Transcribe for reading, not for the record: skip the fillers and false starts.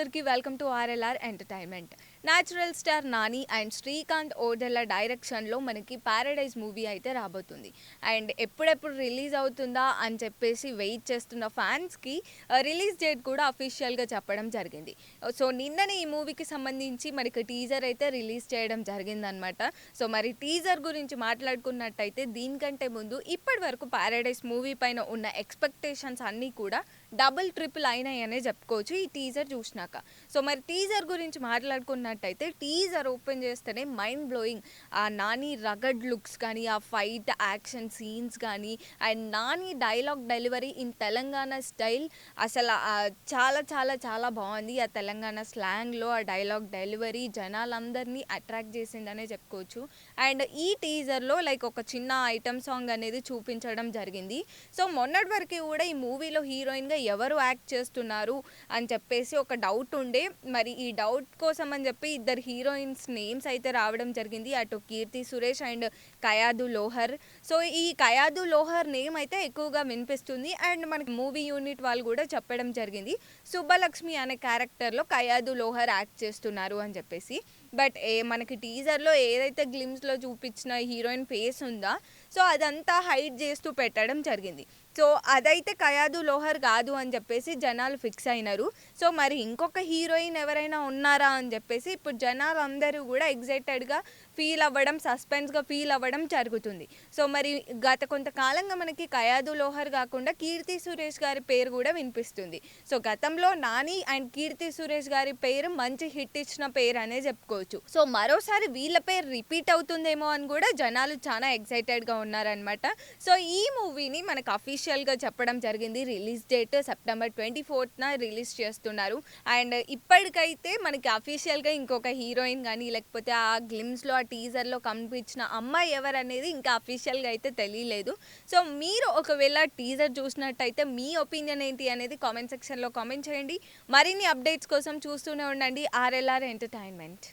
అందరికీ welcome to RLR entertainment. Natural star Nani and Srikanth Odela డైరెక్షన్లో మనకి ప్యారడైజ్ మూవీ అయితే రాబోతుంది. అండ్ ఎప్పుడెప్పుడు రిలీజ్ అవుతుందా అని చెప్పేసి వెయిట్ చేస్తున్న ఫ్యాన్స్కి రిలీజ్ డేట్ కూడా అఫీషియల్గా చెప్పడం జరిగింది. సో నిన్ననే ఈ మూవీకి సంబంధించి మనకి టీజర్ అయితే రిలీజ్ చేయడం జరిగిందనమాట. సో మరి టీజర్ గురించి మాట్లాడుకున్నట్టయితే దీనికంటే ముందు ఇప్పటి వరకు ప్యారడైజ్ మూవీ పైన ఉన్న ఎక్స్పెక్టేషన్స్ అన్నీ కూడా డబుల్ ట్రిపుల్ అయినాయనే చెప్పుకోవచ్చు ఈ టీజర్ చూసినాక. సో మరి టీజర్ గురించి మాట్లాడుకున్నట్టయితే టీజర్ ఓపెన్ చేస్తేనే మైండ్ బ్లోయింగ్. ఆ నాని రగడ్ లుక్స్ కానీ, ఆ ఫైట్ యాక్షన్ సీన్స్ కానీ, and Nani dialogue delivery in Telangana style అసలు చాలా చాలా చాలా బాగుంది. ఆ తెలంగాణ స్లాంగ్లో ఆ డైలాగ్ డెలివరీ జనాలందరినీ అట్రాక్ట్ చేసిందనే చెప్పుకోవచ్చు. అండ్ ఈ టీజర్లో లైక్ ఒక చిన్న ఐటమ్ సాంగ్ అనేది చూపించడం జరిగింది. సో మొన్నటి వరకు కూడా ఈ మూవీలో హీరోయిన్గా ఎవరు యాక్ట్ చేస్తున్నారు అని చెప్పేసి ఒక డౌట్ ఉండే. మరి ఈ డౌట్ కోసం అని చెప్పి ఇద్దరు హీరోయిన్స్ నేమ్స్ అయితే రావడం జరిగింది. అటు కీర్తి సురేష్ అండ్ కయాదు లోహర్. సో ఈ కయాదు లోహర్ నేమ్ అయితే ఎక్కువగా వినిపిస్తుంది. అండ్ మనకి మూవీ యూనిట్ వాళ్ళు కూడా చెప్పడం జరిగింది సుబ్బలక్ష్మి అనే క్యారెక్టర్లో కయాదు లోహర్ యాక్ట్ చేస్తున్నారు అని చెప్పేసి. బట్ మనకి టీజర్లో ఏదైతే గ్లిమ్స్లో చూపించిన హీరోయిన్ ఫేస్ ఉందా, సో అదంతా హైడ్ చేస్తూ పెట్టడం జరిగింది. సో అదైతే కయాదు లోహర్ కాదు అని చెప్పేసి జనాలు ఫిక్స్ అయినారు. సో మరి ఇంకొక హీరోయిన్ ఎవరైనా ఉన్నారా అని చెప్పేసి ఇప్పుడు జనాలు అందరూ కూడా ఎగ్జైటెడ్గా ఫీల్ అవ్వడం, సస్పెన్స్గా ఫీల్ అవ్వడం జరుగుతుంది. సో మరి గత కొంతకాలంగా మనకి కయాదు లోహర్ కాకుండా కీర్తి సురేష్ గారి పేరు కూడా వినిపిస్తుంది. సో గతంలో నాని అండ్ కీర్తి సురేష్ గారి పేరు మంచి హిట్ ఇచ్చిన పేరు అనే చెప్పుకోవచ్చు. సో మరోసారి వీళ్ళ పేరు రిపీట్ అవుతుందేమో అని కూడా జనాలు చాలా ఎగ్జైటెడ్గా ఉన్నారనమాట. సో ఈ మూవీని మనకు అఫీషియల్గా చెప్పడం జరిగింది. రిలీజ్ డేట్ సెప్టెంబర్ 24న రిలీజ్ చేస్తున్నారు. అండ్ ఇప్పటికైతే మనకి అఫీషియల్గా ఇంకొక హీరోయిన్ కానీ లేకపోతే ఆ గ్లిమ్స్లో ఆ టీజర్లో కనిపించిన అమ్మాయి ఎవరనేది ఇంకా అఫీషియల్గా అయితే తెలియలేదు. సో మీరు ఒకవేళ టీజర్ చూసినట్టయితే మీ ఒపీనియన్ ఏంటి అనేది కామెంట్ సెక్షన్లో కామెంట్ చేయండి. మరిన్ని అప్డేట్స్ కోసం చూస్తూనే ఉండండి ఆర్ఎల్ఆర్ ఎంటర్టైన్మెంట్.